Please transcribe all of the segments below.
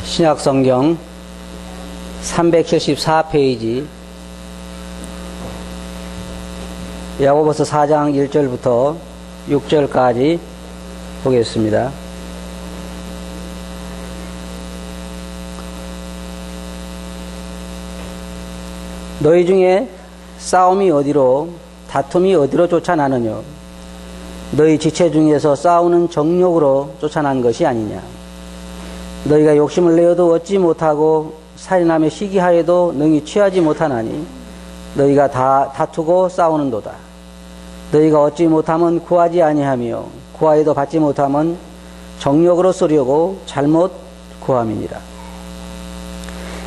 신약성경 374페이지 야고보서 4장 1절부터 6절까지 보겠습니다. 너희 중에 싸움이 어디로 다툼이 어디로 쫓아나느냐? 너희 지체 중에서 싸우는 정욕으로 쫓아난 것이 아니냐? 너희가 욕심을 내어도 얻지 못하고 살인하며 시기하여도 능히 취하지 못하나니 너희가 다 다투고 싸우는도다. 너희가 얻지 못하면 구하지 아니하며 구하여도 받지 못하면 정욕으로 쓰려고 잘못 구함이니라.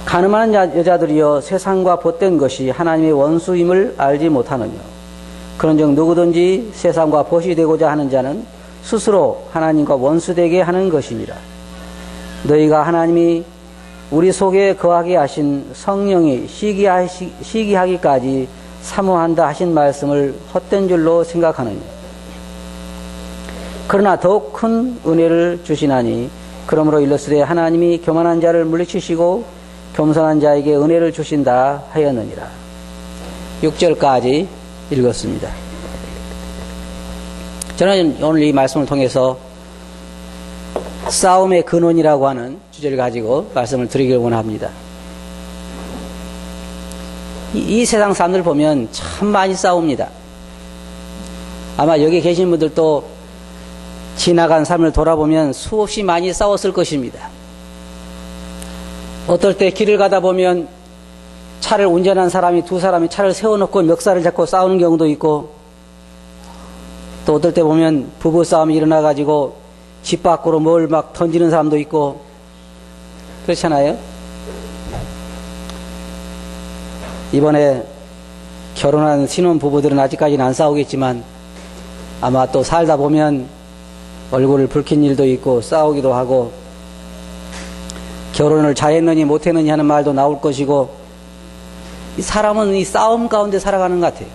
가늠하는 여자들이여 세상과 벗된 것이 하나님의 원수임을 알지 못하느냐? 그런즉 누구든지 세상과 벗이 되고자 하는 자는 스스로 하나님과 원수되게 하는 것이니라. 너희가 하나님이 우리 속에 거하게 하신 성령이 시기하기까지 사모한다 하신 말씀을 헛된 줄로 생각하느냐? 그러나 더욱 큰 은혜를 주시나니 그러므로 일렀으되 하나님이 교만한 자를 물리치시고 겸손한 자에게 은혜를 주신다 하였느니라. 6절까지 읽었습니다. 저는 오늘 이 말씀을 통해서 싸움의 근원이라고 하는 주제를 가지고 말씀을 드리길 원합니다. 이 세상 사람들 보면 참 많이 싸웁니다. 아마 여기 계신 분들도 지나간 삶을 돌아보면 수없이 많이 싸웠을 것입니다. 어떨 때 길을 가다 보면 차를 운전한 사람이 두 사람이 차를 세워놓고 멱살을 잡고 싸우는 경우도 있고, 또 어떨 때 보면 부부싸움이 일어나가지고 집 밖으로 뭘 막 던지는 사람도 있고 그렇잖아요. 이번에 결혼한 신혼부부들은 아직까지는 안 싸우겠지만 아마 또 살다 보면 얼굴을 붉힌 일도 있고 싸우기도 하고 결혼을 잘했느니 못했느니 하는 말도 나올 것이고, 이 사람은 이 싸움 가운데 살아가는 것 같아요.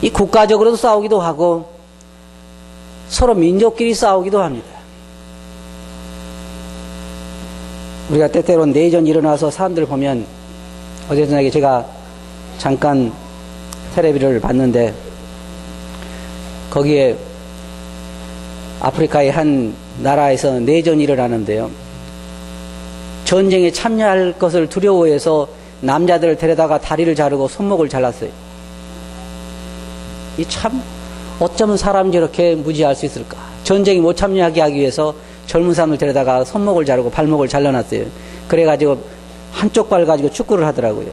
이 국가적으로도 싸우기도 하고 서로 민족끼리 싸우기도 합니다. 우리가 때때로 내전이 일어나서 사람들 보면, 어제 저녁에 제가 잠깐 텔레비를 봤는데 거기에 아프리카의 한 나라에서 내전이 일어나는데요, 전쟁에 참여할 것을 두려워해서 남자들을 데려다가 다리를 자르고 손목을 잘랐어요. 이 참 어쩌면 사람이 저렇게 무지할 수 있을까? 전쟁에 못 참여하게 하기 위해서 젊은 사람을 데려다가 손목을 자르고 발목을 잘라놨어요. 그래가지고 한쪽 발 가지고 축구를 하더라고요.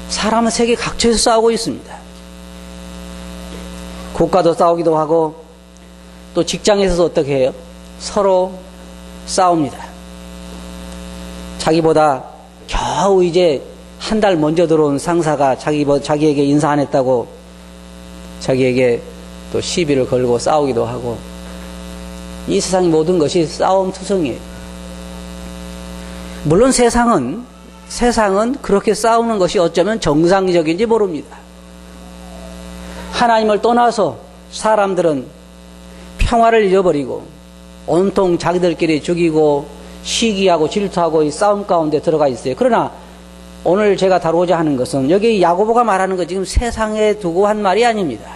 사람은 세계 각처에서 싸우고 있습니다. 국가도 싸우기도 하고 또 직장에서도 어떻게 해요? 서로 싸웁니다. 자기보다 겨우 이제 한 달 먼저 들어온 상사가 자기에게 인사 안 했다고 자기에게 또 시비를 걸고 싸우기도 하고, 이 세상의 모든 것이 싸움투성이에요. 물론 세상은 그렇게 싸우는 것이 어쩌면 정상적인지 모릅니다. 하나님을 떠나서 사람들은 평화를 잃어버리고 온통 자기들끼리 죽이고 시기하고 질투하고 이 싸움 가운데 들어가 있어요. 그러나 오늘 제가 다루고자 하는 것은, 여기 야고보가 말하는 것 지금 세상에 두고 한 말이 아닙니다.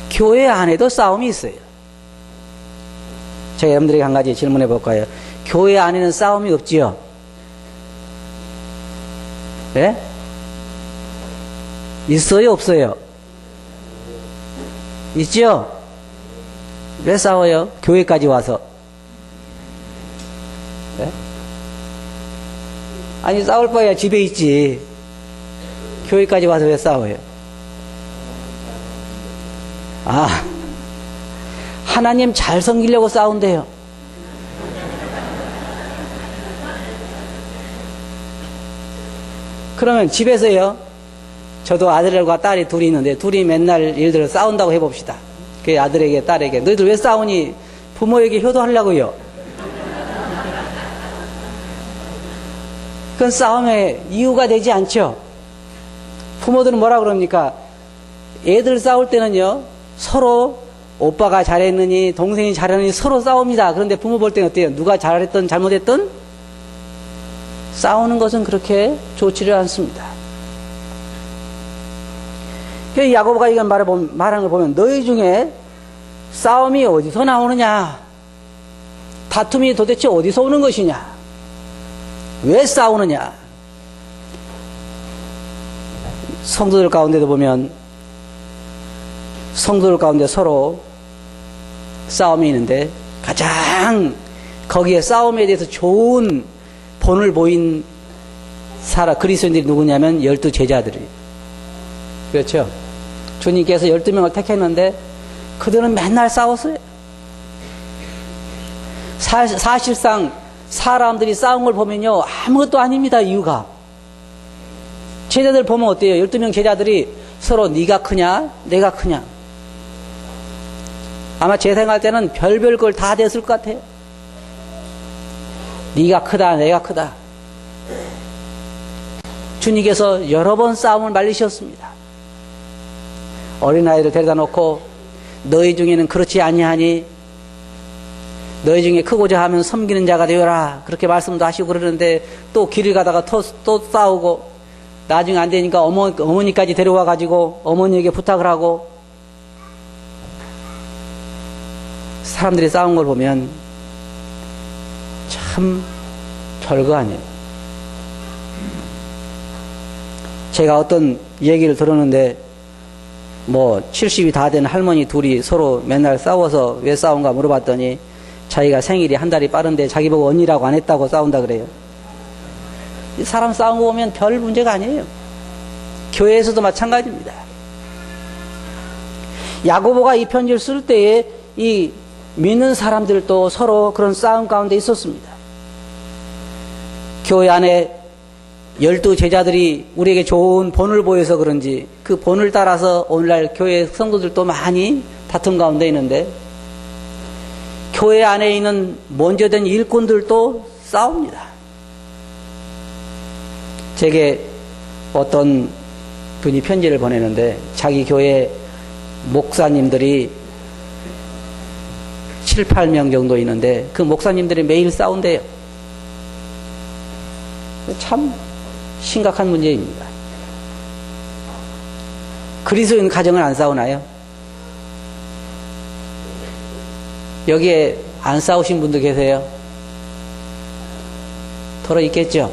교회 안에도 싸움이 있어요. 제가 여러분들에게 한 가지 질문해 볼까요? 교회 안에는 싸움이 없지요? 네? 있어요, 없어요? 있죠? 왜 싸워요? 교회까지 와서. 네? 아니, 싸울 바에야 집에 있지. 교회까지 와서 왜 싸워요? 아, 하나님 잘 섬기려고 싸운대요. 그러면 집에서요, 저도 아들과 딸이 둘이 있는데 둘이 맨날 예를 들어 싸운다고 해봅시다. 그 아들에게 딸에게 너희들 왜 싸우니? 부모에게 효도하려고요. 그건 싸움의 이유가 되지 않죠. 부모들은 뭐라 그럽니까? 애들 싸울 때는요, 서로 오빠가 잘했느니 동생이 잘했느니 서로 싸웁니다. 그런데 부모 볼 때는 어때요? 누가 잘했든 잘못했든 싸우는 것은 그렇게 좋지를 않습니다. 야고보가 이건 말하는 걸 보면 너희 중에 싸움이 어디서 나오느냐? 다툼이 도대체 어디서 오는 것이냐? 왜 싸우느냐? 성도들 가운데도 보면 성도들 가운데 서로 싸움이 있는데 가장 거기에 싸움에 대해서 좋은 본을 보인 그리스도인들이 누구냐면 12제자들이. 그렇죠? 주님께서 12명을 택했는데 그들은 맨날 싸웠어요. 사실상 사람들이 싸운 걸 보면요 아무것도 아닙니다. 이유가 제자들 보면 어때요? 12명 제자들이 서로 네가 크냐 내가 크냐. 아마 제 생각할 때는 별별 걸 다 됐을 것 같아요. 네가 크다 내가 크다. 주님께서 여러 번 싸움을 말리셨습니다. 어린아이를 데려다 놓고 너희 중에는 그렇지 아니하니 너희 중에 크고자 하면 섬기는 자가 되어라 그렇게 말씀도 하시고 그러는데 또 길을 가다가 또 싸우고 나중에 안 되니까 어머니까지 데려와 가지고 어머니에게 부탁을 하고 사람들이 싸운 걸 보면 참 별거 아니에요. 제가 어떤 얘기를 들었는데 70이 다 된 할머니 둘이 서로 맨날 싸워서 왜 싸운가 물어봤더니 자기가 생일이 한 달이 빠른데 자기 보고 언니라고 안 했다고 싸운다 그래요. 사람 싸운 거 보면 별 문제가 아니에요. 교회에서도 마찬가지입니다. 야고보가 이 편지를 쓸 때에 이 믿는 사람들도 서로 그런 싸움 가운데 있었습니다. 교회 안에 12제자들이 우리에게 좋은 본을 보여서 그런지 그 본을 따라서 오늘날 교회 성도들도 많이 다툼 가운데 있는데 교회 안에 있는 먼저 된 일꾼들도 싸웁니다. 제게 어떤 분이 편지를 보내는데 자기 교회 목사님들이 7, 8명 정도 있는데 그 목사님들이 매일 싸운대요. 참 심각한 문제입니다. 그리스도인 가정은 안 싸우나요? 여기에 안 싸우신 분도 계세요? 더러 있겠죠?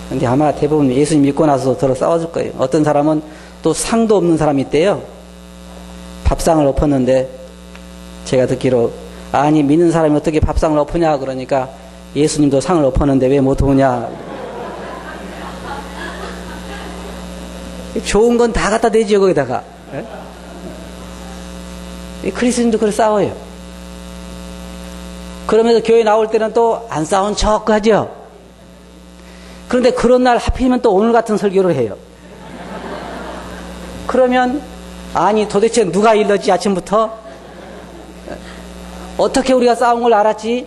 근데 아마 대부분 예수님 믿고 나서 더러 싸워줄 거예요. 어떤 사람은 또 상도 없는 사람이 있대요. 밥상을 엎었는데 제가 듣기로 아니 믿는 사람이 어떻게 밥상을 엎으냐 그러니까 예수님도 상을 엎었는데 왜 못 오냐. 좋은 건 다 갖다 대죠 거기다가. 그리스도인도 그렇게 싸워요. 그러면서 교회 나올 때는 또 안 싸운 척 하죠. 그런데 그런 날 하필이면 또 오늘 같은 설교를 해요. 그러면 아니 도대체 누가 일렀지 아침부터? 어떻게 우리가 싸운 걸 알았지?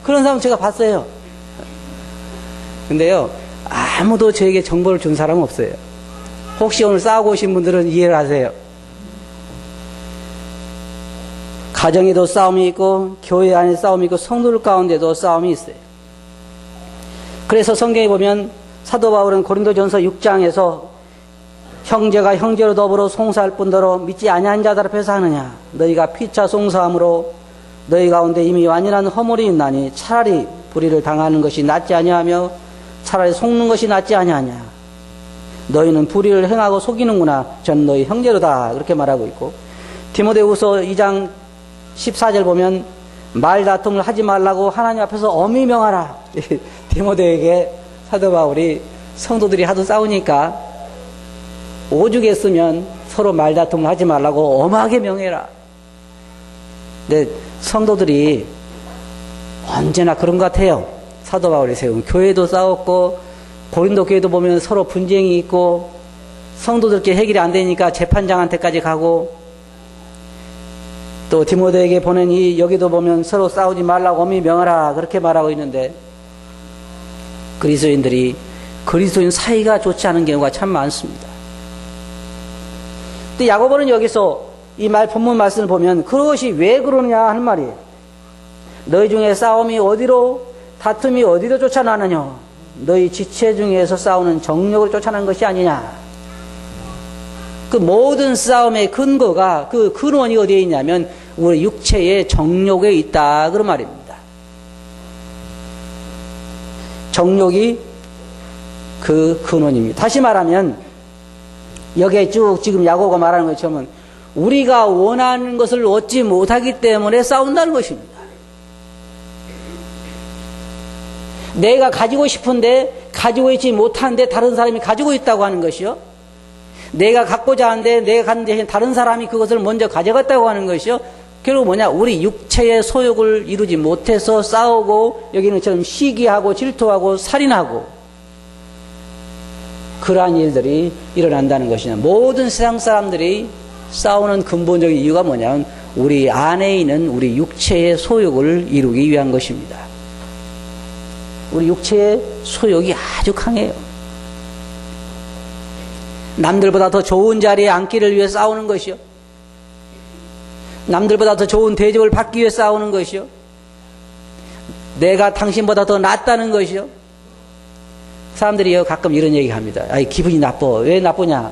그런 사람 제가 봤어요. 근데요 아무도 저에게 정보를 준 사람은 없어요. 혹시 오늘 싸우고 오신 분들은 이해를 하세요. 가정에도 싸움이 있고 교회 안에 싸움이 있고 성도들 가운데도 싸움이 있어요. 그래서 성경에 보면 사도 바울은 고린도전서 6장에서 형제가 형제로 더불어 송사할 뿐더러 믿지 아니한 자들 앞에서 하느냐 너희가 피차 송사함으로 너희 가운데 이미 완연한 허물이 있나니 차라리 불의를 당하는 것이 낫지 아니하며 차라리 속는 것이 낫지 아니하냐 너희는 불의를 행하고 속이는구나 전 너희 형제로다 그렇게 말하고 있고 디모데후서 2장 14절 보면 말다툼을 하지 말라고 하나님 앞에서 엄히 명하라. 디모데에게 사도 바울이 성도들이 하도 싸우니까 오죽에 쓰면 서로 말다툼을 하지 말라고 엄하게 명해라. 근데 성도들이 언제나 그런 것 같아요. 사도 바울이 세운 교회도 싸웠고 고린도 교회도 보면 서로 분쟁이 있고 성도들끼리 해결이 안 되니까 재판장한테까지 가고 또 디모데에게 보낸 여기도 보면 서로 싸우지 말라고 엄히 명하라 그렇게 말하고 있는데 그리스도인 사이가 좋지 않은 경우가 참 많습니다. 근데 야고보는 여기서 이 말 본문 말씀을 보면 그것이 왜 그러느냐 하는 말이에요. 너희 중에 싸움이 어디로 다툼이 어디로 쫓아나느냐. 너희 지체 중에서 싸우는 정욕을 쫓아난 것이 아니냐. 그 모든 싸움의 근거가 그 근원이 어디에 있냐면 우리 육체의 정욕에 있다 그런 말입니다. 정욕이 그 근원입니다. 다시 말하면 여기에 쭉 지금 야고보가 말하는 것처럼 우리가 원하는 것을 얻지 못하기 때문에 싸운다는 것입니다. 내가 가지고 싶은데 가지고 있지 못하는데 다른 사람이 가지고 있다고 하는 것이요. 내가 갖고자 하는데 내가 갖는 대신 다른 사람이 그것을 먼저 가져갔다고 하는 것이요. 결국 뭐냐, 우리 육체의 소욕을 이루지 못해서 싸우고 여기는 처럼 시기하고 질투하고 살인하고 그러한 일들이 일어난다는 것이냐. 모든 세상 사람들이 싸우는 근본적인 이유가 뭐냐면 우리 안에 있는 우리 육체의 소욕을 이루기 위한 것입니다. 우리 육체의 소욕이 아주 강해요. 남들보다 더 좋은 자리에 앉기를 위해 싸우는 것이요. 남들보다 더 좋은 대접을 받기 위해 싸우는 것이요. 내가 당신보다 더 낫다는 것이요. 사람들이 가끔 이런 얘기 합니다. 아이, 기분이 나빠. 왜 나쁘냐?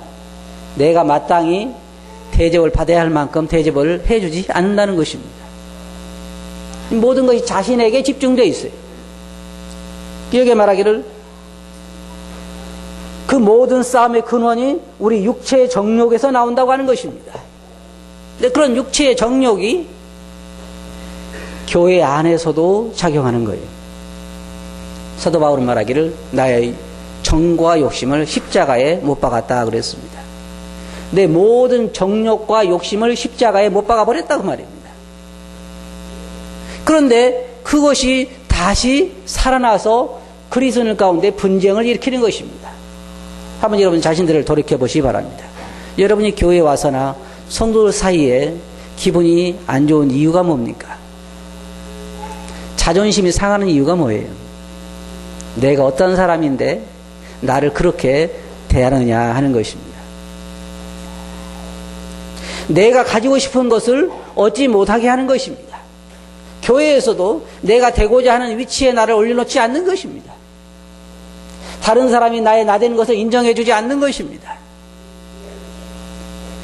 내가 마땅히 대접을 받아야 할 만큼 대접을 해주지 않는다는 것입니다. 모든 것이 자신에게 집중되어 있어요. 기억에 말하기를 그 모든 싸움의 근원이 우리 육체의 정욕에서 나온다고 하는 것입니다. 근데 그런 육체의 정욕이 교회 안에서도 작용하는 거예요. 사도 바울은 말하기를 나의 정과 욕심을 십자가에 못 박았다 그랬습니다. 내 모든 정욕과 욕심을 십자가에 못 박아버렸다고 말입니다. 그런데 그것이 다시 살아나서 그리스도인 가운데 분쟁을 일으키는 것입니다. 한번 여러분 자신들을 돌이켜 보시기 바랍니다. 여러분이 교회에 와서나 성도들 사이에 기분이 안 좋은 이유가 뭡니까? 자존심이 상하는 이유가 뭐예요? 내가 어떤 사람인데 나를 그렇게 대하느냐 하는 것입니다. 내가 가지고 싶은 것을 얻지 못하게 하는 것입니다. 교회에서도 내가 되고자 하는 위치에 나를 올려놓지 않는 것입니다. 다른 사람이 나의 나되는 것을 인정해주지 않는 것입니다.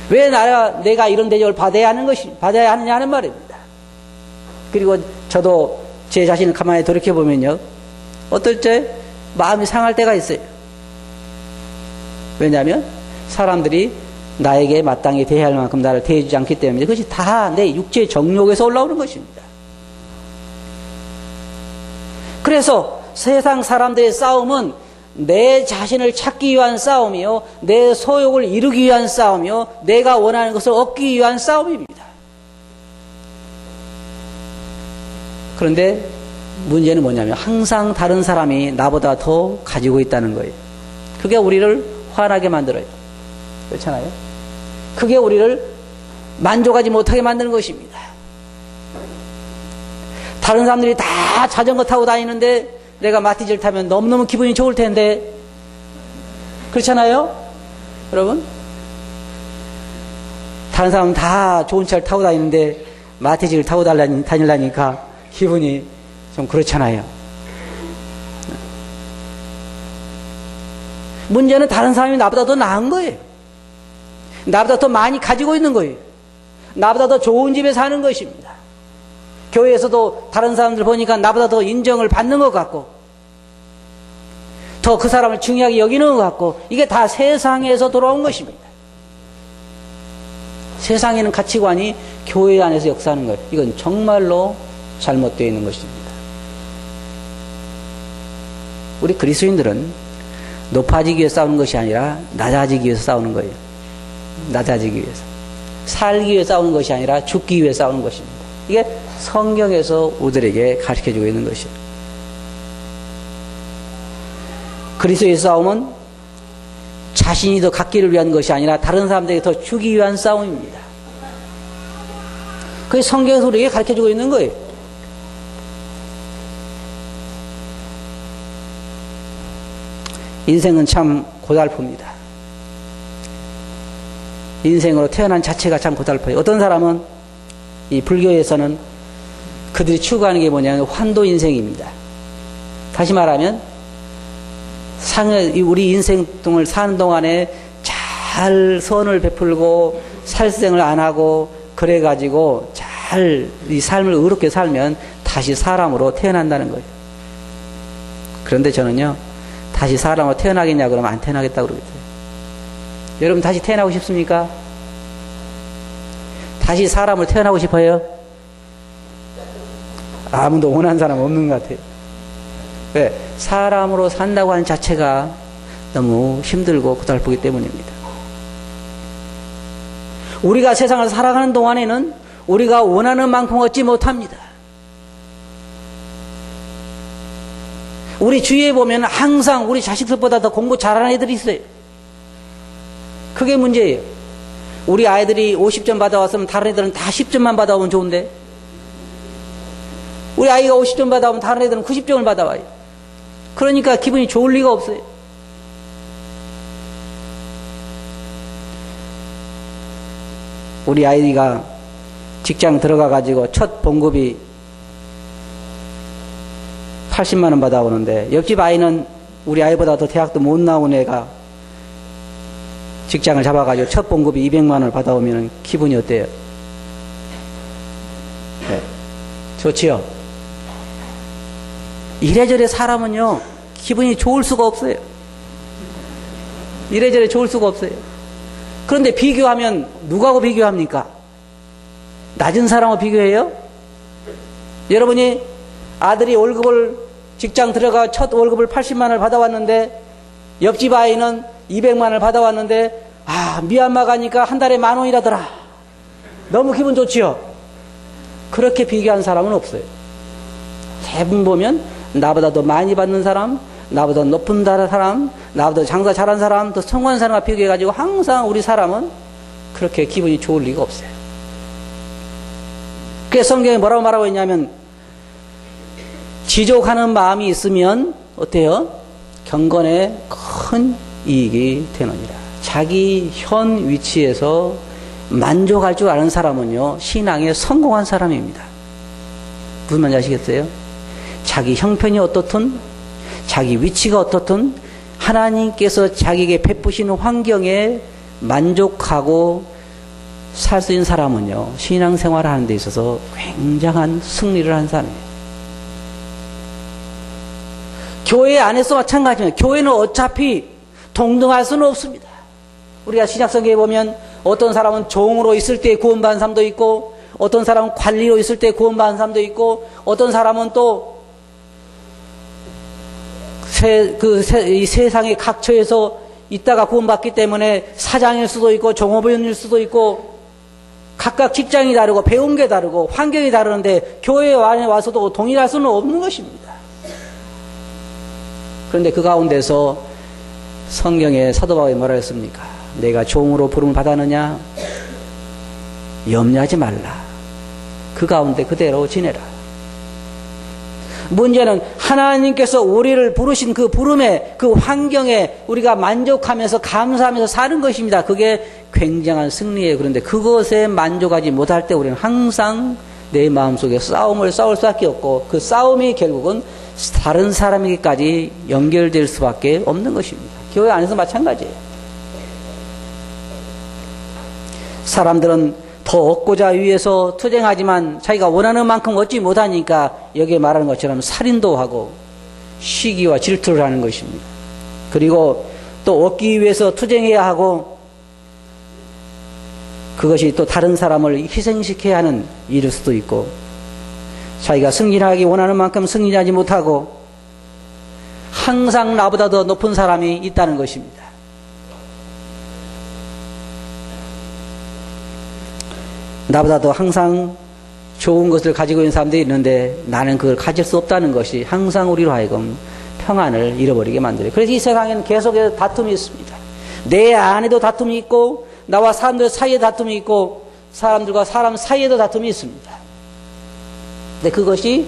왜 내가 이런 대접을 받아야 하느냐 하는 말입니다. 그리고 저도 제 자신을 가만히 돌이켜보면요, 어떨 때 마음이 상할 때가 있어요. 왜냐하면 사람들이 나에게 마땅히 대해야 할 만큼 나를 대해주지 않기 때문에 그것이 다 내 육체의 정욕에서 올라오는 것입니다. 그래서 세상 사람들의 싸움은 내 자신을 찾기 위한 싸움이요, 내 소욕을 이루기 위한 싸움이요, 내가 원하는 것을 얻기 위한 싸움입니다. 그런데 문제는 뭐냐면 항상 다른 사람이 나보다 더 가지고 있다는 거예요. 그게 우리를 화나게 만들어요. 그렇잖아요? 그게 우리를 만족하지 못하게 만드는 것입니다. 다른 사람들이 다 자전거 타고 다니는데 내가 마티즈를 타면 너무너무 기분이 좋을 텐데, 그렇잖아요? 여러분? 다른 사람은 다 좋은 차를 타고 다니는데 마티즈를 타고 다니려니까 기분이 좀 그렇잖아요. 문제는 다른 사람이 나보다 더 나은 거예요. 나보다 더 많이 가지고 있는 거예요. 나보다 더 좋은 집에 사는 것입니다. 교회에서도 다른 사람들 보니까 나보다 더 인정을 받는 것 같고 더 그 사람을 중요하게 여기는 것 같고, 이게 다 세상에서 돌아온 것입니다. 세상에는 가치관이 교회 안에서 역사하는 거예요. 이건 정말로 잘못되어 있는 것입니다. 우리 그리스도인들은 높아지기 위해 싸우는 것이 아니라 낮아지기 위해서 싸우는 거예요. 낮아지기 위해서. 살기 위해 싸우는 것이 아니라 죽기 위해 싸우는 것입니다. 이게 성경에서 우리들에게 가르쳐주고 있는 것이에요. 그리스도의 싸움은 자신이 더 갖기를 위한 것이 아니라 다른 사람들에게 더 주기 위한 싸움입니다. 그게 성경에서 우리에게 가르쳐주고 있는 거예요. 인생은 참 고달픕니다. 인생으로 태어난 자체가 참 고달퍼요. 어떤 사람은 이 불교에서는 그들이 추구하는 게 뭐냐면 환도 인생입니다. 다시 말하면 우리 인생 동을 사는 동안에 잘 선을 베풀고 살생을 안 하고 그래가지고 잘 이 삶을 의롭게 살면 다시 사람으로 태어난다는 거예요. 그런데 저는요, 다시 사람으로 태어나겠냐 그러면 안 태어나겠다고 그러거든요. 여러분 다시 태어나고 싶습니까? 다시 사람으로 태어나고 싶어요? 아무도 원하는 사람 없는 것 같아요. 왜? 사람으로 산다고 하는 자체가 너무 힘들고 고달프기 때문입니다. 우리가 세상을 살아가는 동안에는 우리가 원하는 만큼 얻지 못합니다. 우리 주위에 보면 항상 우리 자식들보다 더 공부 잘하는 애들이 있어요. 그게 문제예요. 우리 아이들이 50점 받아왔으면 다른 애들은 다 10점만 받아오면 좋은데, 우리 아이가 50점 받아오면 다른 애들은 90점을 받아와요. 그러니까 기분이 좋을 리가 없어요. 우리 아이가 직장 들어가가지고 첫 봉급이 80만 원 받아오는데, 옆집 아이는 우리 아이보다 더 대학도 못 나온 애가 직장을 잡아가지고 첫 봉급이 200만 원을 받아오면 기분이 어때요? 네. 좋지요? 이래저래 사람은요, 기분이 좋을 수가 없어요. 이래저래 좋을 수가 없어요. 그런데 비교하면 누구하고 비교합니까? 낮은 사람하고 비교해요? 여러분이 아들이 월급을 직장 들어가 첫 월급을 80만 원을 받아왔는데, 옆집 아이는 200만 원을 받아왔는데, 미얀마 가니까 한 달에 10,000원이라더라. 너무 기분 좋지요? 그렇게 비교한 사람은 없어요. 대부분 보면 나보다 더 많이 받는 사람, 나보다 높은 사람, 나보다 장사 잘한 사람, 더 성공한 사람과 비교해가지고 항상 우리 사람은 그렇게 기분이 좋을 리가 없어요. 그래서 성경에 뭐라고 말하고 있냐면, 지족하는 마음이 있으면 어때요? 경건에 큰 이익이 되느니라. 자기 현 위치에서 만족할 줄 아는 사람은요, 신앙에 성공한 사람입니다. 무슨 말인지 아시겠어요? 자기 형편이 어떻든, 자기 위치가 어떻든 하나님께서 자기에게 베푸시는 환경에 만족하고 살 수 있는 사람은요, 신앙생활을 하는 데 있어서 굉장한 승리를 한 사람이에요. 교회 안에서 마찬가지입니다. 교회는 어차피 동등할 수는 없습니다. 우리가 신약성경에 보면 어떤 사람은 종으로 있을 때 구원받은 사람도 있고, 어떤 사람은 관리로 있을 때 구원받은 사람도 있고, 어떤 사람은 또 이 세상의 각처에서 있다가 구원받기 때문에 사장일 수도 있고 종업원일 수도 있고, 각각 직장이 다르고 배운 게 다르고 환경이 다르는데 교회 안에 와서도 동일할 수는 없는 것입니다. 그런데 그 가운데서 성경에 사도 바울이 뭐라 했습니까? 내가 종으로 부름을 받았느냐? 염려하지 말라. 그 가운데 그대로 지내라. 문제는 하나님께서 우리를 부르신 그 부름에, 그 환경에 우리가 만족하면서 감사하면서 사는 것입니다. 그게 굉장한 승리예요. 그런데 그것에 만족하지 못할 때 우리는 항상 내 마음속에 싸움을 싸울 수밖에 없고, 그 싸움이 결국은 다른 사람에게까지 연결될 수밖에 없는 것입니다. 교회 안에서 마찬가지예요. 사람들은 더 얻고자 위해서 투쟁하지만 자기가 원하는 만큼 얻지 못하니까 여기에 말하는 것처럼 살인도 하고 시기와 질투를 하는 것입니다. 그리고 또 얻기 위해서 투쟁해야 하고, 그것이 또 다른 사람을 희생시켜야 하는 일일 수도 있고, 자기가 승진하기 원하는 만큼 승진하지 못하고 항상 나보다 더 높은 사람이 있다는 것입니다. 나보다 더 항상 좋은 것을 가지고 있는 사람들이 있는데 나는 그걸 가질 수 없다는 것이 항상 우리로 하여금 평안을 잃어버리게 만들어요. 그래서 이 세상에는 계속해서 다툼이 있습니다. 내 안에도 다툼이 있고, 나와 사람들 사이에 다툼이 있고, 사람들과 사람 사이에도 다툼이 있습니다. 근데 그것이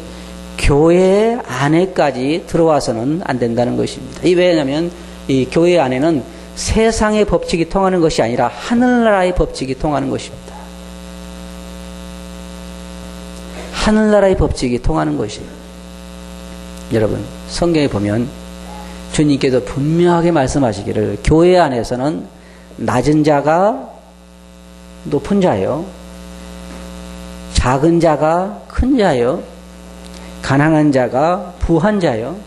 교회 안에까지 들어와서는 안 된다는 것입니다. 왜냐하면 이 교회 안에는 세상의 법칙이 통하는 것이 아니라 하늘나라의 법칙이 통하는 것입니다. 하늘나라의 법칙이 통하는 것이에요. 여러분, 성경에 보면 주님께서 분명하게 말씀하시기를 교회 안에서는 낮은 자가 높은 자요, 작은 자가 큰 자요, 가난한 자가 부한 자요,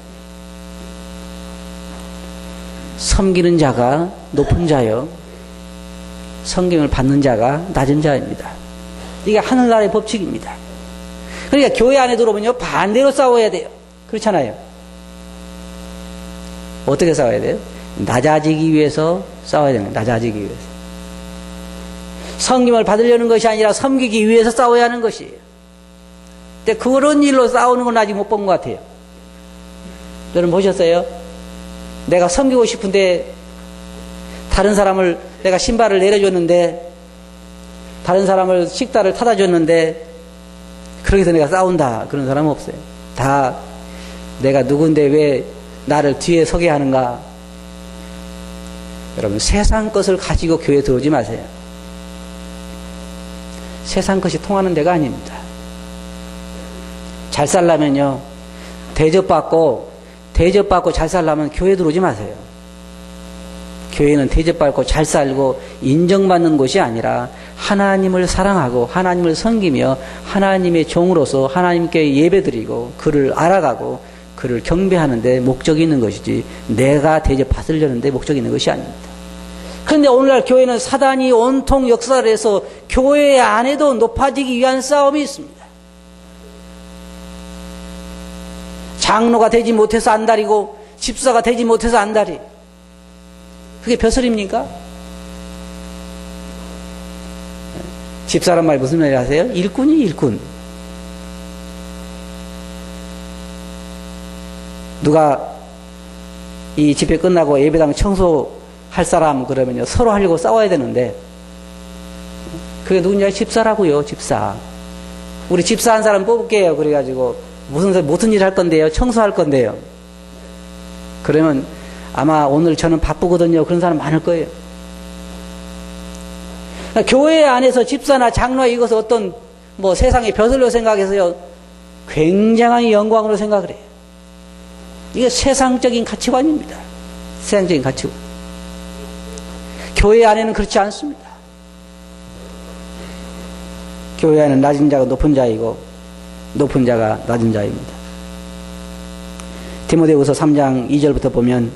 섬기는 자가 높은 자요, 성경을 받는 자가 낮은 자입니다. 이게 하늘나라의 법칙입니다. 그러니까 교회 안에 들어오면요, 반대로 싸워야 돼요. 그렇잖아요. 어떻게 싸워야 돼요? 낮아지기 위해서 싸워야 되는 거예요. 낮아지기 위해서. 섬김을 받으려는 것이 아니라 섬기기 위해서 싸워야 하는 것이에요. 근데 그런 일로 싸우는 건 아직 못 본 것 같아요. 여러분 보셨어요? 내가 섬기고 싶은데 다른 사람을 내가 신발을 내려줬는데 다른 사람을 식사를 타다 줬는데 그렇게 해서 내가 싸운다. 그런 사람은 없어요. 다 내가 누군데 왜 나를 뒤에 서게 하는가. 여러분, 세상 것을 가지고 교회에 들어오지 마세요. 세상 것이 통하는 데가 아닙니다. 잘 살려면요, 대접받고 잘 살려면 교회 들어오지 마세요. 교회는 대접받고 잘 살고 인정받는 곳이 아니라 하나님을 사랑하고 하나님을 섬기며 하나님의 종으로서 하나님께 예배드리고 그를 알아가고 그를 경배하는 데 목적이 있는 것이지 내가 대접받으려는 데 목적이 있는 것이 아닙니다. 그런데 오늘날 교회는 사단이 온통 역사를 해서 교회 안에도 높아지기 위한 싸움이 있습니다. 장로가 되지 못해서 안달이고 집사가 되지 못해서 안달이. 그게 벼슬입니까? 집사란 말 무슨 말이 아세요? 일꾼이 일꾼. 누가 이 집회 끝나고 예배당 청소할 사람 그러면요, 서로 하려고 싸워야 되는데 그게 누구냐? 집사라고요. 집사. 우리 집사 한 사람 뽑을게요. 그래가지고 무슨 일 할 건데요? 청소할 건데요. 그러면 아마 오늘 저는 바쁘거든요. 그런 사람 많을 거예요. 그러니까 교회 안에서 집사나 장로가 이것을 어떤 세상의 벼슬로 생각해서요, 굉장한 영광으로 생각을 해요. 이게 세상적인 가치관입니다. 세상적인 가치관. 교회 안에는 그렇지 않습니다. 교회 안에는 낮은 자가 높은 자이고 높은 자가 낮은 자입니다. 디모데후서 3장 2절부터 보면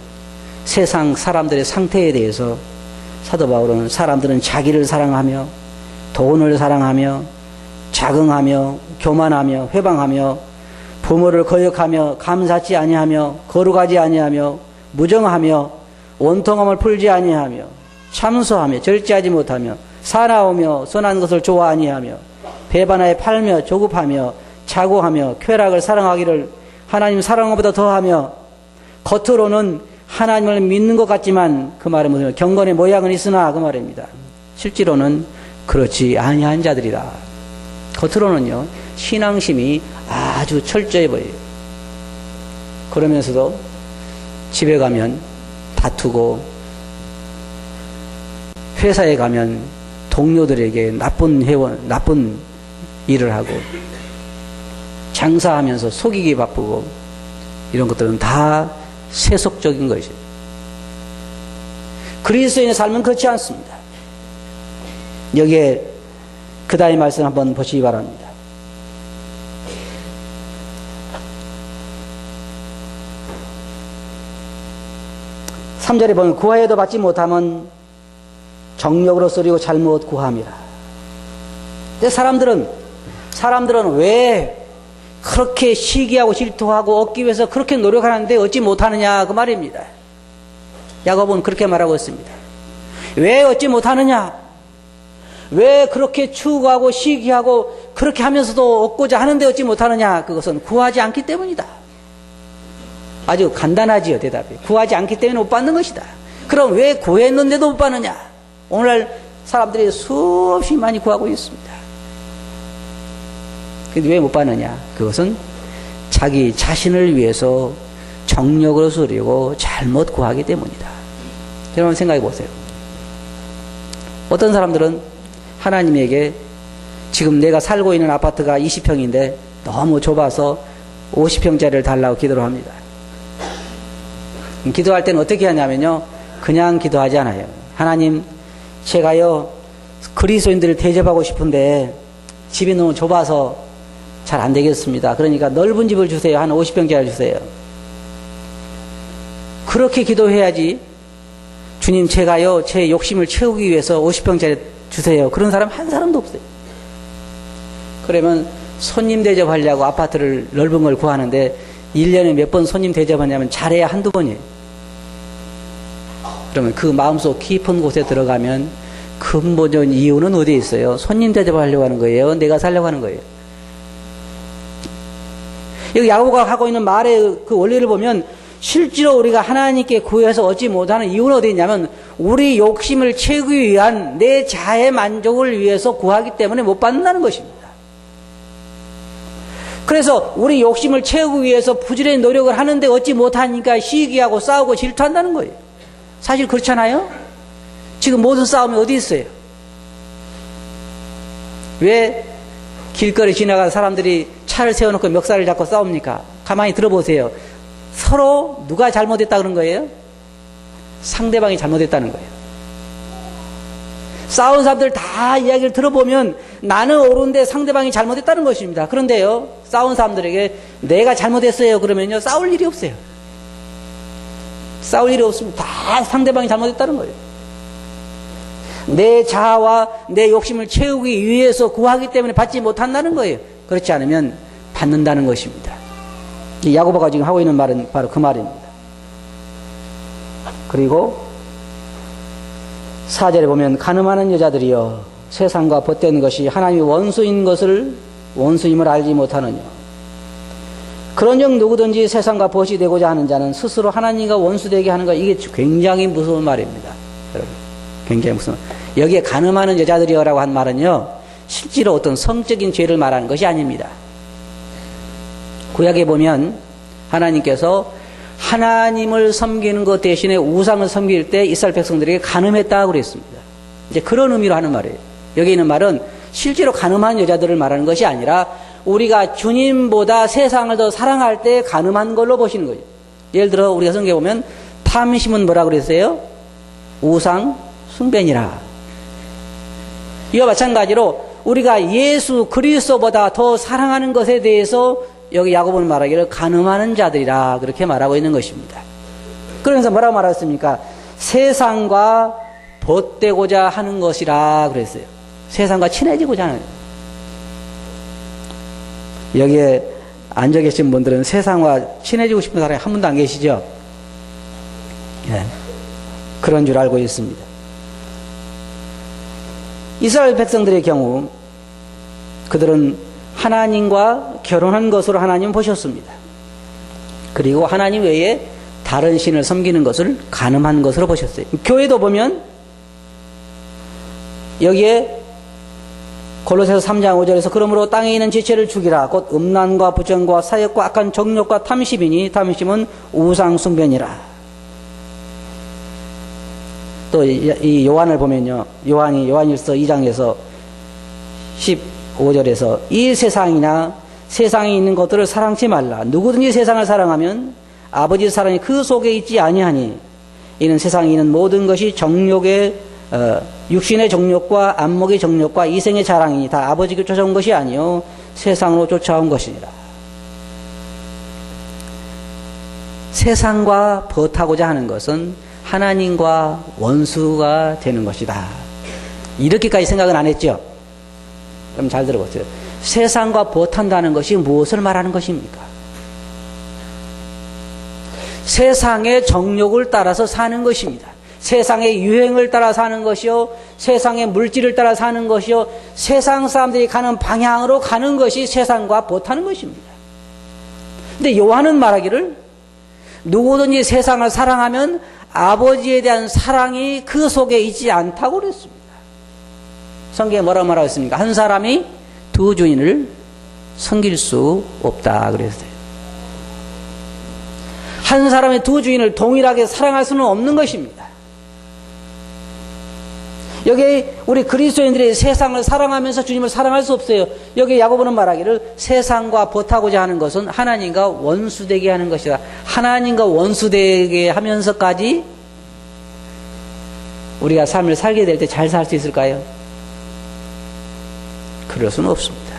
세상 사람들의 상태에 대해서 사도 바울은 사람들은 자기를 사랑하며 돈을 사랑하며 자긍하며 교만하며 회방하며 부모를 거역하며 감사치 아니하며 거룩하지 아니하며 무정하며 원통함을 풀지 아니하며 참소하며 절제하지 못하며 사나우며 선한 것을 좋아 아니하며 배반하여 팔며 조급하며 자고하며 쾌락을 사랑하기를 하나님 사랑보다 더하며 겉으로는 하나님을 믿는 것 같지만 그 말은 무슨 경건의 모양은 있으나 그 말입니다. 실제로는 그렇지 아니한 자들이다. 겉으로는요 신앙심이 아주 철저해 보여요. 그러면서도 집에 가면 다투고 회사에 가면 동료들에게 나쁜 일을 하고 장사하면서 속이기 바쁘고 이런 것들은 다 세속적인 것이에요. 그리스도인의 삶은 그렇지 않습니다. 여기에 그 다음의 말씀 한번 보시기 바랍니다. 3절에 보면 구하여도 받지 못하면 정력으로 쓰리고 잘못 구함이라. 근데 사람들은 왜 그렇게 시기하고 질투하고 얻기 위해서 그렇게 노력하는데 얻지 못하느냐 그 말입니다. 야고보는 그렇게 말하고 있습니다. 왜 얻지 못하느냐? 왜 그렇게 추구하고 시기하고 그렇게 하면서도 얻고자 하는데 얻지 못하느냐? 그것은 구하지 않기 때문이다. 아주 간단하지요, 대답이. 구하지 않기 때문에 못 받는 것이다. 그럼 왜 구했는데도 못 받느냐? 오늘날 사람들이 수없이 많이 구하고 있습니다. 근데 왜 못 받느냐? 그것은 자기 자신을 위해서 정력으로 쓰려고 잘못 구하기 때문이다. 여러분 생각해 보세요. 어떤 사람들은 하나님에게 지금 내가 살고 있는 아파트가 20평인데 너무 좁아서 50평짜리를 달라고 기도를 합니다. 기도할 때는 어떻게 하냐면요. 그냥 기도하지 않아요. 하나님, 제가요 그리스도인들을 대접하고 싶은데 집이 너무 좁아서 잘 안 되겠습니다. 그러니까 넓은 집을 주세요. 한 50평짜리 주세요. 그렇게 기도해야지. 주님, 제가요 제 욕심을 채우기 위해서 50평짜리 주세요. 그런 사람 한 사람도 없어요. 그러면 손님 대접하려고 아파트를 넓은 걸 구하는데 1년에 몇 번 손님 대접하냐면 잘해야 한두 번이에요. 그러면 그 마음속 깊은 곳에 들어가면 근본적인 이유는 어디에 있어요? 손님 대접하려고 하는 거예요? 내가 살려고 하는 거예요? 여기 야고보가 하고 있는 말의 그 원리를 보면 실제로 우리가 하나님께 구해서 얻지 못하는 이유는 어디 있냐면 우리 욕심을 채우기 위한 내 자의 만족을 위해서 구하기 때문에 못 받는다는 것입니다. 그래서 우리 욕심을 채우기 위해서 부지런히 노력을 하는데 얻지 못하니까 시기하고 싸우고 질투한다는 거예요. 사실 그렇잖아요? 지금 모든 싸움이 어디 있어요? 왜 길거리 지나가는 사람들이 차를 세워놓고 멱살을 잡고 싸웁니까? 가만히 들어보세요. 서로 누가 잘못했다 그런 거예요? 상대방이 잘못했다는 거예요. 싸운 사람들 다 이야기를 들어보면 나는 옳은데 상대방이 잘못했다는 것입니다. 그런데요, 싸운 사람들에게 내가 잘못했어요 그러면요, 싸울 일이 없어요. 싸울 일이 없으면 다 상대방이 잘못했다는 거예요. 내 자아와 내 욕심을 채우기 위해서 구하기 때문에 받지 못한다는 거예요. 그렇지 않으면 받는다는 것입니다. 야고보가 지금 하고 있는 말은 바로 그 말입니다. 그리고 4절에 보면 가늠하는 여자들이여 세상과 벗된 것이 하나님의 원수임을 알지 못하느냐. 그런즉 누구든지 세상과 벗이 되고자 하는 자는 스스로 하나님과 원수되게 하는 것. 이게 굉장히 무서운 말입니다. 여러분, 굉장히 무서운. 여기에 가늠하는 여자들이여라고 한 말은요, 실제로 어떤 성적인 죄를 말하는 것이 아닙니다. 구약에 보면 하나님께서 하나님을 섬기는 것 대신에 우상을 섬길 때 이스라엘 백성들에게 간음했다고 그랬습니다. 이제 그런 의미로 하는 말이에요. 여기 있는 말은 실제로 간음한 여자들을 말하는 것이 아니라 우리가 주님보다 세상을 더 사랑할 때 간음한 걸로 보시는 거예요. 예를 들어 우리가 성경에 보면 탐심은 뭐라 그랬어요? 우상 숭배니라. 이와 마찬가지로 우리가 예수 그리스도보다 더 사랑하는 것에 대해서 여기 야고보는 말하기를 간음하는 자들이라 그렇게 말하고 있는 것입니다. 그러면서 뭐라고 말했습니까? 세상과 벗되고자 하는 것이라 그랬어요. 세상과 친해지고자 하는. 여기에 앉아 계신 분들은 세상과 친해지고 싶은 사람이 한 분도 안 계시죠? 예. 그런 줄 알고 있습니다. 이스라엘 백성들의 경우 그들은 하나님과 결혼한 것으로 하나님 보셨습니다. 그리고 하나님 외에 다른 신을 섬기는 것을 간음한 것으로 보셨어요. 교회도 보면 여기에 골로새서 3장 5절에서 그러므로 땅에 있는 지체를 죽이라. 곧 음란과 부정과 사역과 악한 정욕과 탐심이니 탐심은 우상 숭배니라. 또 이 요한을 보면요, 요한일서 2장에서 15절에서 이 세상이나 세상에 있는 것들을 사랑치 말라. 누구든지 세상을 사랑하면 아버지 사랑이 그 속에 있지 아니하니 이는 세상에 있는 모든 것이 정욕의 육신의 정욕과 안목의 정욕과 이생의 자랑이니 다 아버지께 쫓아온 것이 아니요 세상으로 쫓아온 것이니라. 세상과 벗하고자 하는 것은 하나님과 원수가 되는 것이다. 이렇게까지 생각은 안 했죠? 그럼 잘 들어보세요. 세상과 벗한다는 것이 무엇을 말하는 것입니까? 세상의 정욕을 따라서 사는 것입니다. 세상의 유행을 따라 사는 것이요, 세상의 물질을 따라 사는 것이요, 세상 사람들이 가는 방향으로 가는 것이 세상과 벗하는 것입니다. 근데 요한은 말하기를 누구든지 세상을 사랑하면 아버지에 대한 사랑이 그 속에 있지 않다고 그랬습니다. 성경에 뭐라고 말하고 있습니까? 한 사람이 두 주인을 섬길 수 없다 그랬어요. 한 사람의 두 주인을 동일하게 사랑할 수는 없는 것입니다. 여기 우리 그리스도인들이 세상을 사랑하면서 주님을 사랑할 수 없어요. 여기 야고보는 말하기를 세상과 벗하고자 하는 것은 하나님과 원수되게 하는 것이다. 하나님과 원수되게 하면서까지 우리가 삶을 살게 될 때 잘 살 수 있을까요? 그럴 수는 없습니다.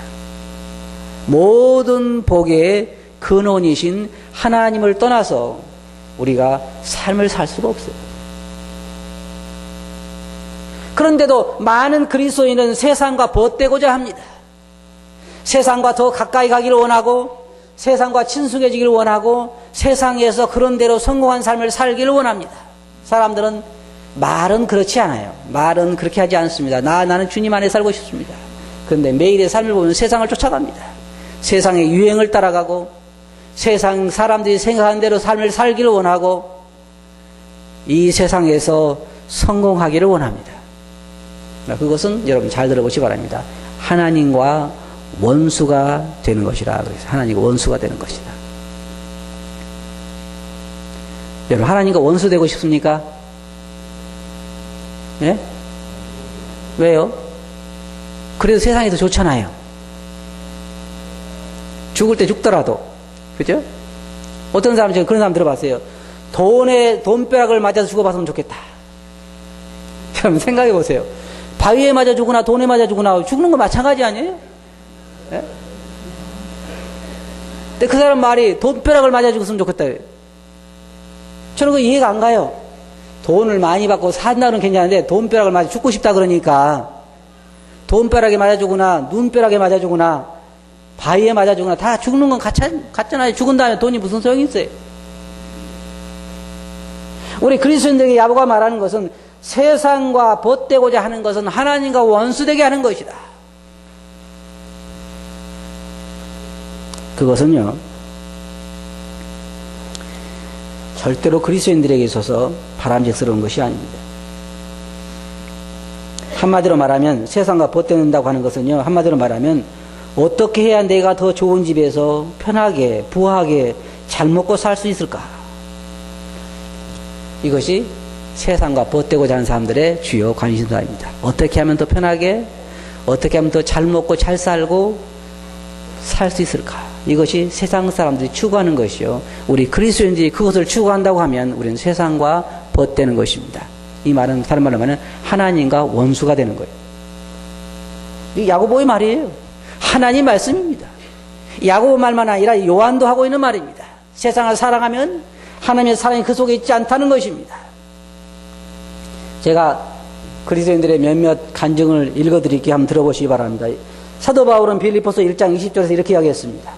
모든 복의 근원이신 하나님을 떠나서 우리가 삶을 살 수가 없어요. 그런데도 많은 그리스도인은 세상과 벗되고자 합니다. 세상과 더 가까이 가기를 원하고 세상과 친숙해지기를 원하고 세상에서 그런 대로 성공한 삶을 살기를 원합니다. 사람들은 말은 그렇지 않아요. 말은 그렇게 하지 않습니다. 나는 주님 안에 살고 싶습니다. 그런데 매일의 삶을 보면 세상을 쫓아갑니다. 세상의 유행을 따라가고 세상 사람들이 생각하는 대로 삶을 살기를 원하고 이 세상에서 성공하기를 원합니다. 그것은 여러분 잘 들어보시기 바랍니다. 하나님과 원수가 되는 것이라. 그래서 하나님과 원수가 되는 것이다. 여러분 하나님과 원수 되고 싶습니까? 예? 왜요? 그래도 세상이 더 좋잖아요. 죽을 때 죽더라도. 그죠? 어떤 사람, 제가 그런 사람 들어봤어요. 돈벼락을 맞아서 죽어봤으면 좋겠다. 여러분 생각해 보세요. 바위에 맞아 죽거나 돈에 맞아 죽거나 죽는 거 마찬가지 아니에요? 예? 근데 그 사람 말이 돈벼락을 맞아 죽었으면 좋겠다. 저는 그 이해가 안 가요. 돈을 많이 받고 산다는 괜찮은데 돈벼락을 맞아 죽고 싶다 그러니까 돈벼락에 맞아 죽거나 눈벼락에 맞아 죽거나 바위에 맞아 죽거나 다 죽는 건 같잖아요. 죽은 다음에 돈이 무슨 소용이 있어요? 우리 그리스도인들에게 야고보가 말하는 것은 세상과 벗되고자 하는 것은 하나님과 원수되게 하는 것이다. 그것은요 절대로 그리스도인들에게 있어서 바람직스러운 것이 아닙니다. 한마디로 말하면 세상과 벗되는다고 하는 것은요 한마디로 말하면 어떻게 해야 내가 더 좋은 집에서 편하게 부하게 잘 먹고 살 수 있을까? 이것이 세상과 벗되고자 하는 사람들의 주요 관심사입니다. 어떻게 하면 더 편하게, 어떻게 하면 더 잘 먹고 잘 살고 살 수 있을까? 이것이 세상 사람들이 추구하는 것이요. 우리 그리스도인들이 그것을 추구한다고 하면 우리는 세상과 벗되는 것입니다. 이 말은 다른 말로 하면 하나님과 원수가 되는 거예요. 이 야고보의 말이에요. 하나님 말씀입니다. 야고보 말만 아니라 요한도 하고 있는 말입니다. 세상을 사랑하면 하나님의 사랑이 그 속에 있지 않다는 것입니다. 제가 그리스도인들의 몇몇 간증을 읽어드릴게요. 한번 들어보시기 바랍니다. 사도 바울은 빌립보서 1장 20절에서 이렇게 이야기했습니다.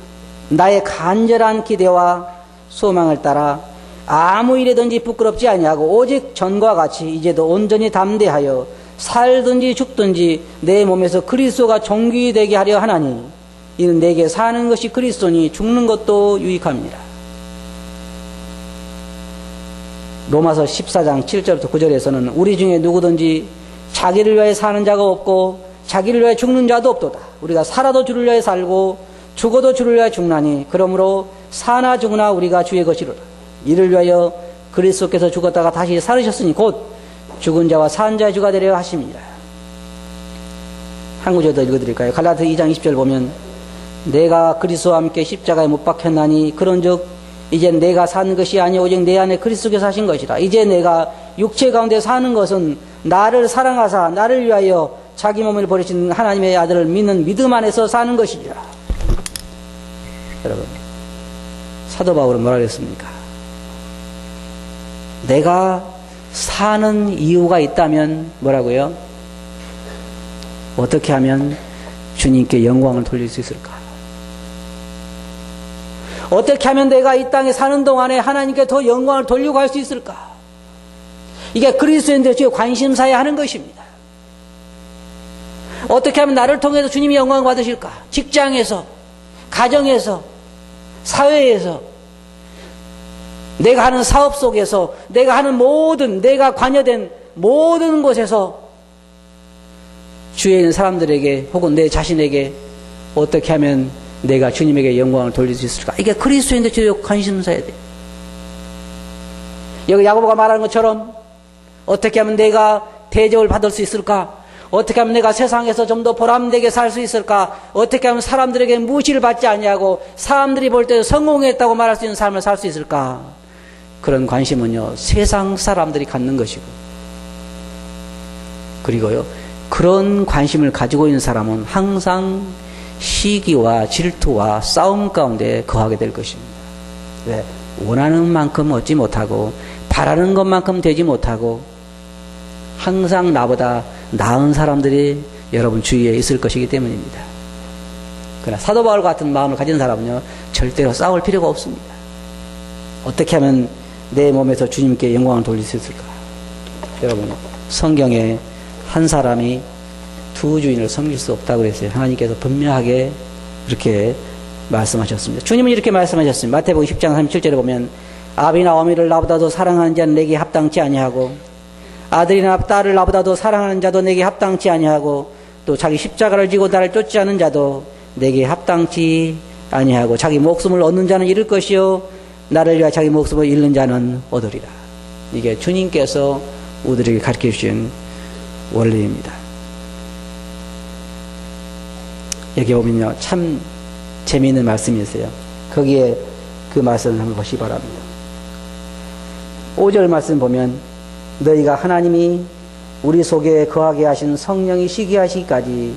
나의 간절한 기대와 소망을 따라 아무 일에든지 부끄럽지 아니하고 오직 전과 같이 이제도 온전히 담대하여 살든지 죽든지 내 몸에서 그리스도가 존귀 되게 하려 하나니 이는 내게 사는 것이 그리스도니 죽는 것도 유익합니다. 로마서 14장 7절부터 9절에서는 우리 중에 누구든지 자기를 위하여 사는 자가 없고 자기를 위하여 죽는 자도 없도다. 우리가 살아도 주를 위하여 살고 죽어도 주를 위하여 죽나니 그러므로 사나 죽으나 우리가 주의 것이로다. 이를 위하여 그리스도께서 죽었다가 다시 살으셨으니 곧 죽은 자와 산 자의 주가 되려 하심이라. 한 구절 더 읽어드릴까요? 갈라디아 2장 20절 보면 내가 그리스도와 함께 십자가에 못 박혔나니 그런즉 이제 내가 사는 것이 아니 오직 내 안에 그리스도께서 하신 것이라. 이제 내가 육체 가운데 사는 것은 나를 사랑하사 나를 위하여 자기 몸을 버리신 하나님의 아들을 믿는 믿음 안에서 사는 것이니라. 여러분 사도 바울은 뭐라 그랬습니까? 내가 사는 이유가 있다면 뭐라고요? 어떻게 하면 주님께 영광을 돌릴 수 있을까? 어떻게 하면 내가 이 땅에 사는 동안에 하나님께 더 영광을 돌리고 갈 수 있을까? 이게 그리스도인들의 관심사에 하는 것입니다. 어떻게 하면 나를 통해서 주님이 영광을 받으실까? 직장에서, 가정에서, 사회에서, 내가 하는 사업 속에서, 내가 하는 모든, 내가 관여된 모든 곳에서 주위에 있는 사람들에게 혹은 내 자신에게 어떻게 하면 내가 주님에게 영광을 돌릴 수 있을까? 이게 그리스도인들의 주요 관심사야 돼. 여기 야고보가 말하는 것처럼 어떻게 하면 내가 대접을 받을 수 있을까? 어떻게 하면 내가 세상에서 좀 더 보람되게 살 수 있을까? 어떻게 하면 사람들에게 무시를 받지 아니하고 사람들이 볼 때 성공했다고 말할 수 있는 삶을 살 수 있을까? 그런 관심은요, 세상 사람들이 갖는 것이고, 그리고요, 그런 관심을 가지고 있는 사람은 항상 시기와 질투와 싸움 가운데 거하게 될 것입니다. 왜? 원하는 만큼 얻지 못하고 바라는 것만큼 되지 못하고 항상 나보다 나은 사람들이 여러분 주위에 있을 것이기 때문입니다. 그러나 사도 바울 같은 마음을 가진 사람은요, 절대로 싸울 필요가 없습니다. 어떻게 하면 내 몸에서 주님께 영광을 돌릴 수 있을까? 여러분, 성경에 한 사람이 두 주인을 섬길 수 없다고 그랬어요. 하나님께서 분명하게 이렇게 말씀하셨습니다. 주님은 이렇게 말씀하셨습니다. 마태복음 10장 37절에 보면 아비나 어미를 나보다 더 사랑하는 자는 내게 합당치 아니하고 아들이나 딸을 나보다 더 사랑하는 자도 내게 합당치 아니하고 또 자기 십자가를 지고 나를 쫓지 않은 자도 내게 합당치 아니하고 자기 목숨을 얻는 자는 잃을 것이요 나를 위하여 자기 목숨을 잃는 자는 얻으리라. 이게 주님께서 우리에게 가르쳐 주신 원리입니다. 여기 보면요, 참 재미있는 말씀이 있어요. 거기에 그 말씀을 한번 보시기 바랍니다. 5절 말씀 보면 너희가 하나님이 우리 속에 거하게 하신 성령이 시기하시기까지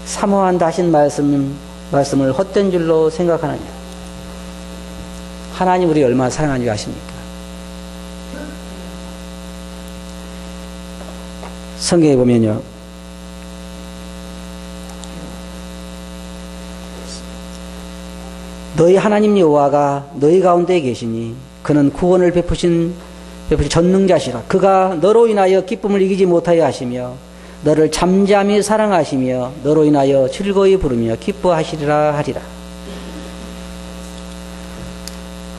사모한다 하신 말씀을 헛된 줄로 생각하느냐. 하나님 우리 얼마나 사랑하는지 아십니까? 성경에 보면요, 너희 하나님 여호와가 너희 가운데 계시니 그는 구원을 베푸신 전능자시라. 그가 너로 인하여 기쁨을 이기지 못하여 하시며 너를 잠잠히 사랑하시며 너로 인하여 즐거이 부르며 기뻐하시리라 하리라.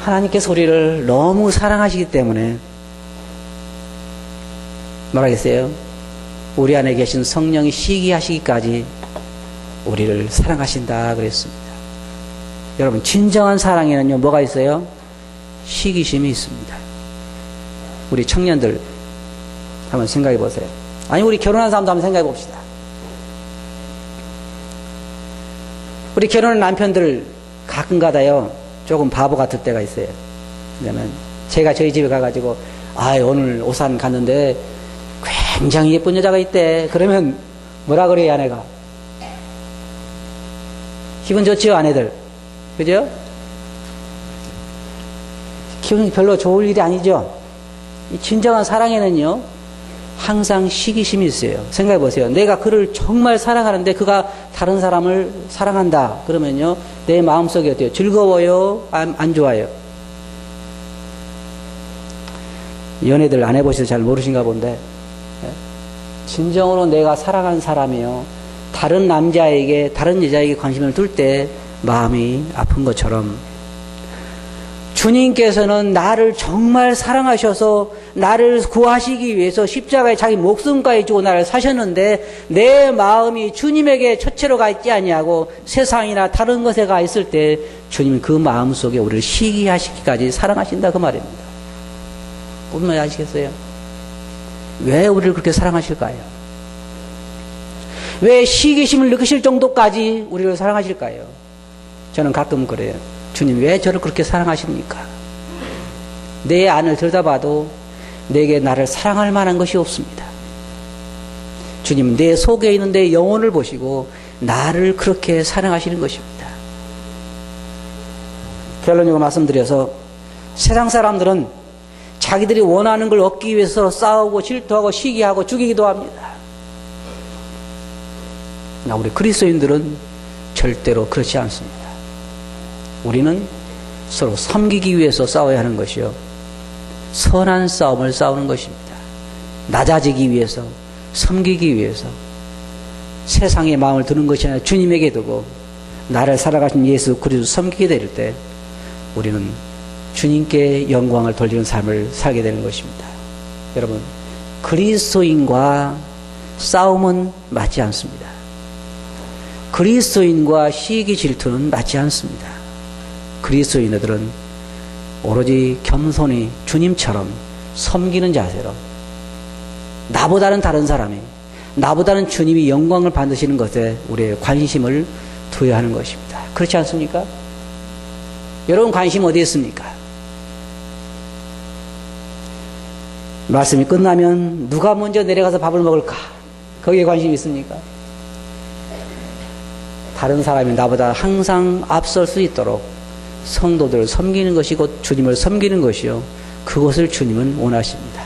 하나님께서 우리를 너무 사랑하시기 때문에 뭐라겠어요? 우리 안에 계신 성령이 시기하시기까지 우리를 사랑하신다 그랬습니다. 여러분, 진정한 사랑에는요, 뭐가 있어요? 시기심이 있습니다. 우리 청년들 한번 생각해 보세요. 아니, 우리 결혼한 사람도 한번 생각해 봅시다. 우리 결혼한 남편들 가끔가다요, 조금 바보 같을 때가 있어요. 왜냐면 제가 저희 집에 가가지고 오늘 오산 갔는데 굉장히 예쁜 여자가 있대. 그러면 뭐라 그래요, 아내가? 기분 좋지요, 아내들? 그죠? 기분이 별로 좋을 일이 아니죠? 이 진정한 사랑에는요, 항상 시기심이 있어요. 생각해 보세요. 내가 그를 정말 사랑하는데 그가 다른 사람을 사랑한다. 그러면요, 내 마음속에 어때요? 즐거워요? 안 좋아요? 연애들 안 해보셔서 잘 모르신가 본데, 진정으로 내가 사랑하는 사람이요, 다른 남자에게, 다른 여자에게 관심을 둘 때 마음이 아픈 것처럼 주님께서는 나를 정말 사랑하셔서 나를 구하시기 위해서 십자가에 자기 목숨까지 주고 나를 사셨는데 내 마음이 주님에게 첫째로 가 있지 아니하고 세상이나 다른 것에 가 있을 때 주님은 그 마음 속에 우리를 시기하시기까지 사랑하신다 그 말입니다. 무슨 말인지 아시겠어요? 왜 우리를 그렇게 사랑하실까요? 왜 시기심을 느끼실 정도까지 우리를 사랑하실까요? 저는 가끔 그래요. 주님 왜 저를 그렇게 사랑하십니까? 내 안을 들여다봐도 내게 나를 사랑할 만한 것이 없습니다. 주님은 내 속에 있는 내 영혼을 보시고 나를 그렇게 사랑하시는 것입니다. 결론적으로 말씀드려서 세상 사람들은 자기들이 원하는 걸 얻기 위해서 싸우고 질투하고 시기하고 죽이기도 합니다. 그러나 우리 그리스도인들은 절대로 그렇지 않습니다. 우리는 서로 섬기기 위해서 싸워야 하는 것이요, 선한 싸움을 싸우는 것입니다. 낮아지기 위해서, 섬기기 위해서, 세상의 마음을 두는 것이 아니라 주님에게 두고 나를 살아가신 예수 그리스도 섬기게 될 때 우리는 주님께 영광을 돌리는 삶을 살게 되는 것입니다. 여러분, 그리스도인과 싸움은 맞지 않습니다. 그리스도인과 시기 질투는 맞지 않습니다. 그리스도인들은 오로지 겸손히 주님처럼 섬기는 자세로 나보다는 다른 사람이, 나보다는 주님이 영광을 받으시는 것에 우리의 관심을 두어야 하는 것입니다. 그렇지 않습니까? 여러분 관심 어디에 있습니까? 말씀이 끝나면 누가 먼저 내려가서 밥을 먹을까? 거기에 관심이 있습니까? 다른 사람이 나보다 항상 앞설 수 있도록 성도들을 섬기는 것이 곧 주님을 섬기는 것이요, 그것을 주님은 원하십니다.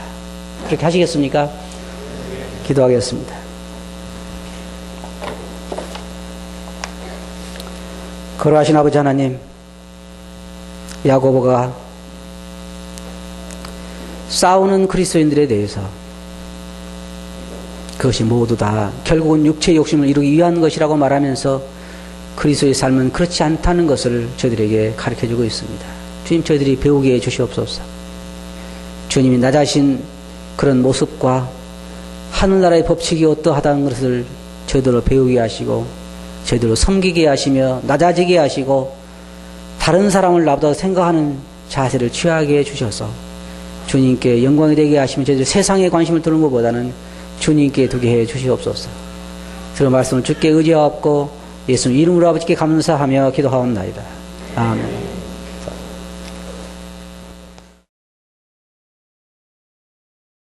그렇게 하시겠습니까? 기도하겠습니다. 거룩하신 아버지 하나님, 야고보가 싸우는 그리스도인들에 대해서 그것이 모두 다 결국은 육체의 욕심을 이루기 위한 것이라고 말하면서 그리스도의 삶은 그렇지 않다는 것을 저희들에게 가르쳐주고 있습니다. 주님, 저희들이 배우게 해 주시옵소서. 주님이 나 자신 그런 모습과 하늘나라의 법칙이 어떠하다는 것을 저희들로 배우게 하시고 저희들로 섬기게 하시며 낮아지게 하시고 다른 사람을 나보다 생각하는 자세를 취하게 해주셔서 주님께 영광이 되게 하시면 저희들 세상에 관심을 두는 것보다는 주님께 두게 해 주시옵소서. 들은 말씀을 주께 의지하옵고 예수님 이름으로 아버지께 감사하며 기도하옵나이다. 아멘.